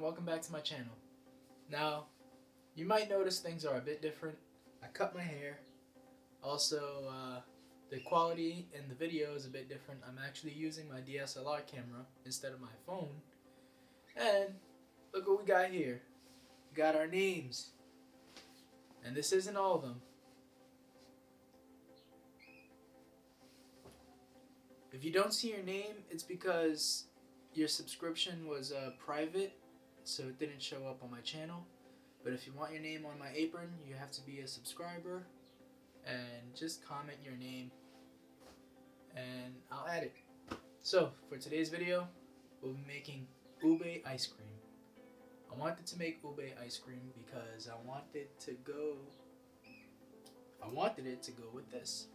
welcome back to my channel. Now, you might notice things are a bit different. I cut my hair. Also, the quality in the video is a bit different. I'm actually using my DSLR camera instead of my phone. And look what we got here. We got our names. And this isn't all of them. If you don't see your name, it's because your subscription was private, so it didn't show up on my channel. But if you want your name on my apron, you have to be a subscriber and just comment your name and I'll add it. So for today's video, we'll be making ube ice cream. I wanted to make ube ice cream because I wanted it to go with this.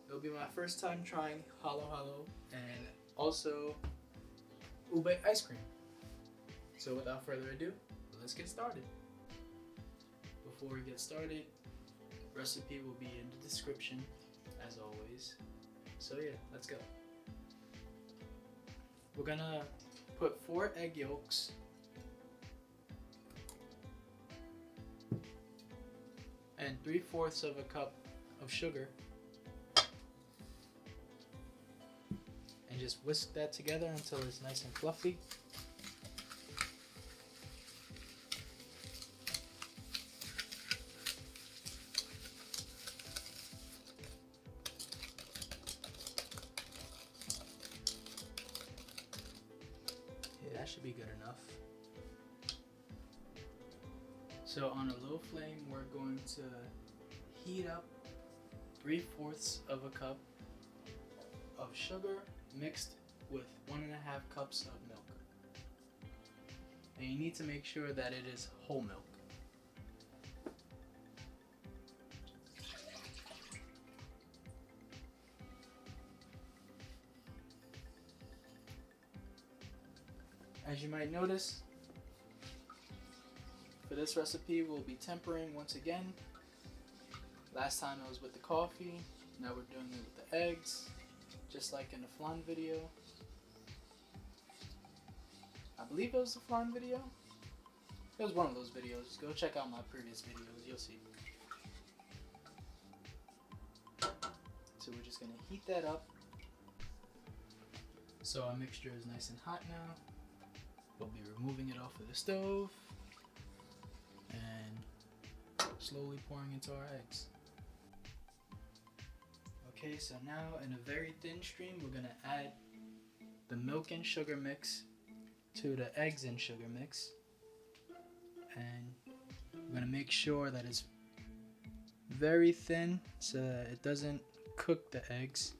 It'll be my first time trying Halo Halo and also ube ice cream. So without further ado, let's get started. Before we get started, recipe will be in the description as always. So yeah, let's go. We're gonna put 4 egg yolks and 3/4 of a cup of sugar. And just whisk that together until it's nice and fluffy. Yeah, that should be good enough. So on a low flame, we're going to heat up 3/4 of a cup of sugar mixed with 1.5 cups of milk. And you need to make sure that it is whole milk. As you might notice, for this recipe we'll be tempering once again. Last time it was with the coffee, now we're doing it with the eggs. Just like in the flan video. I believe it was the flan video. It was one of those videos. Go check out my previous videos, you'll see. So we're just gonna heat that up. So our mixture is nice and hot now. We'll be removing it off of the stove and slowly pouring into our eggs. Okay, so now in a very thin stream, we're going to add the milk and sugar mix to the eggs and sugar mix. And we're going to make sure that it's very thin so that it doesn't cook the eggs.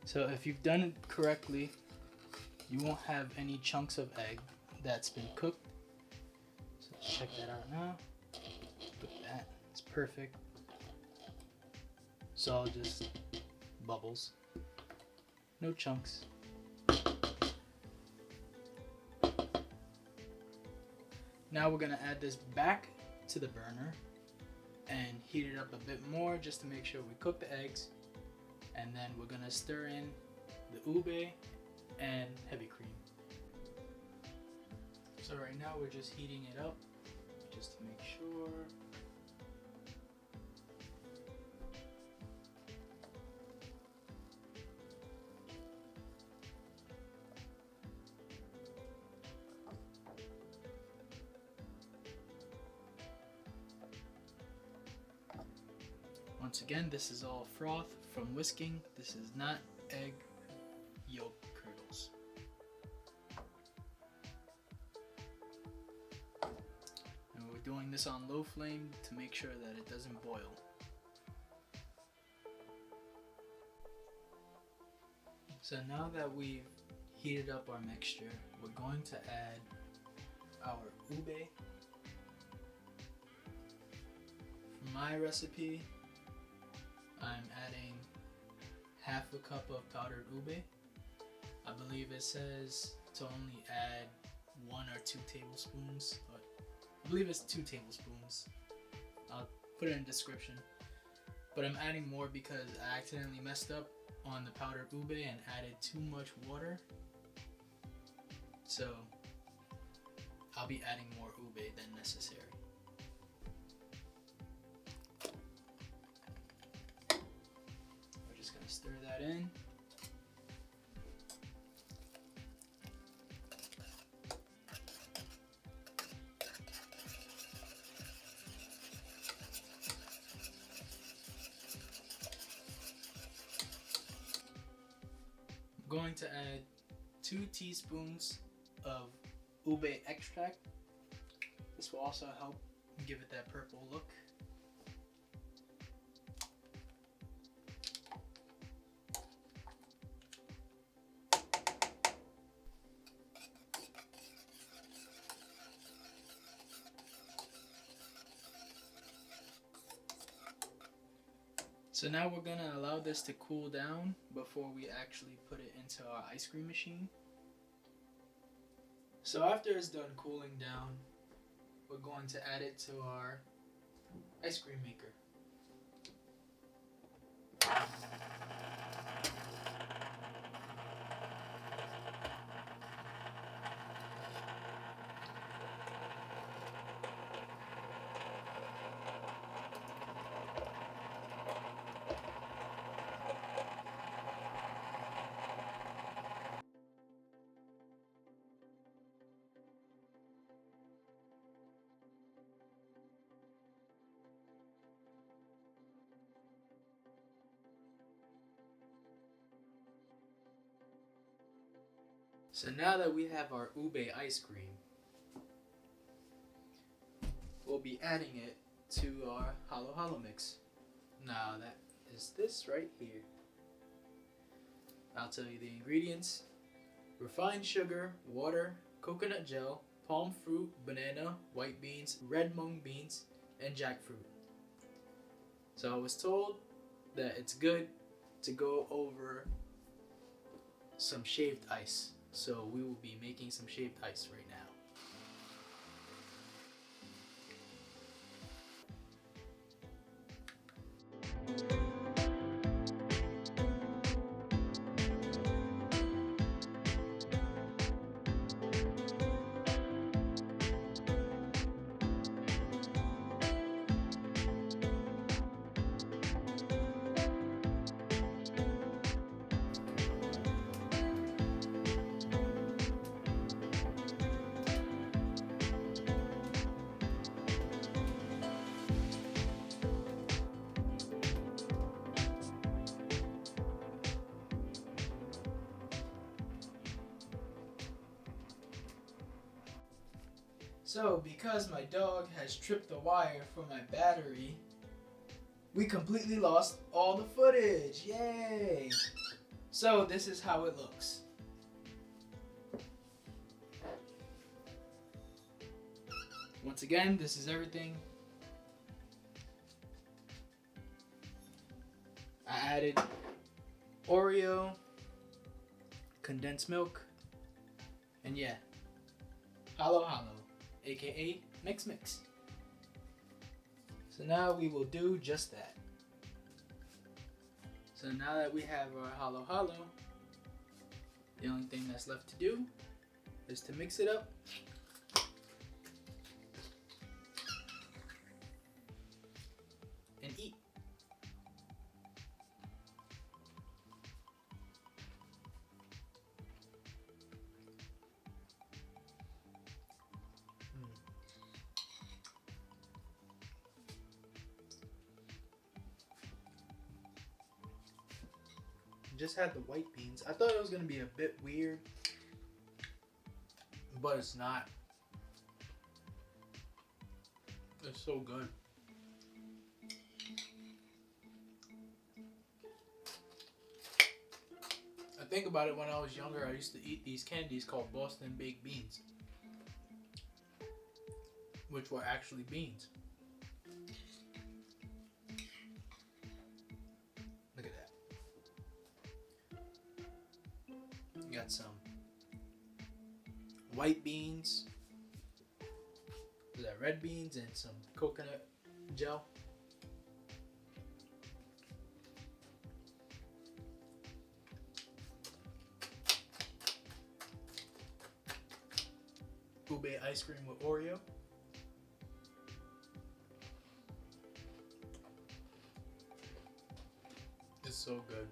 So if you've done it correctly, you won't have any chunks of egg that's been cooked. So check that out now. Look at that, it's perfect. It's all just bubbles, no chunks. Now we're gonna add this back to the burner and heat it up a bit more just to make sure we cook the eggs. And then we're gonna stir in the ube and heavy cream. So right now we're just heating it up just to make sure. Once again, this is all froth from whisking. This is not egg yolk curdles. putting this on low flame to make sure that it doesn't boil. So now that we've heated up our mixture, we're going to add our ube. For my recipe, I'm adding half a cup of powdered ube. I believe it says to only add 1 or 2 tablespoons, but I believe it's 2 tablespoons. I'll put it in the description. But I'm adding more because I accidentally messed up on the powdered ube and added too much water. So I'll be adding more ube than necessary. We're just gonna stir that in. I'm going to add 2 teaspoons of ube extract. This will also help give it that purple look. So now we're gonna allow this to cool down before we actually put it into our ice cream machine. So after it's done cooling down, we're going to add it to our ice cream maker. So now that we have our ube ice cream, we'll be adding it to our Halo Halo mix. Now that is this right here. I'll tell you the ingredients: refined sugar, water, coconut gel, palm fruit, banana, white beans, red mung beans, and jackfruit. So I was told that it's good to go over some shaved ice. So we will be making some shaved ice right now. So, because my dog has tripped the wire for my battery, we completely lost all the footage. Yay! So, this is how it looks. Once again, this is everything. I added Oreo, condensed milk, and yeah, Halo Halo, aka Mix Mix. So now we will do just that. So now that we have our Halo Halo, the only thing that's left to do is to mix it up. And eat. Just had the white beans. I thought it was gonna be a bit weird, but it's not. It's so good. I think about it, when I was younger, I used to eat these candies called Boston baked beans, which were actually beans. Look at that. You got some white beans, that red beans, and some coconut gel. Ube ice cream with Oreo. It's so good.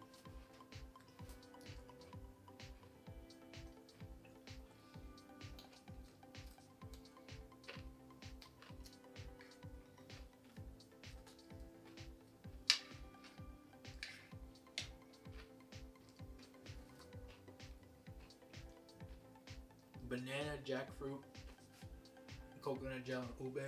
Banana, jackfruit, coconut gel, and ube.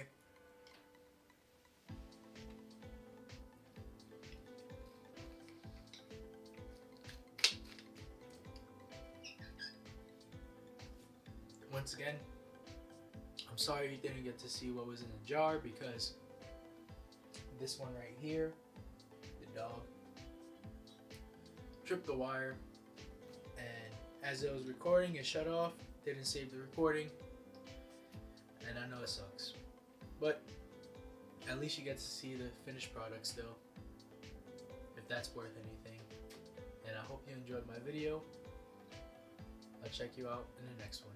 Once again, I'm sorry you didn't get to see what was in the jar, because this one right here, the dog, tripped the wire, and as it was recording, it shut off, didn't save the recording, and I know it sucks, but at least you get to see the finished product still, if that's worth anything. And I hope you enjoyed my video. I'll check you out in the next one.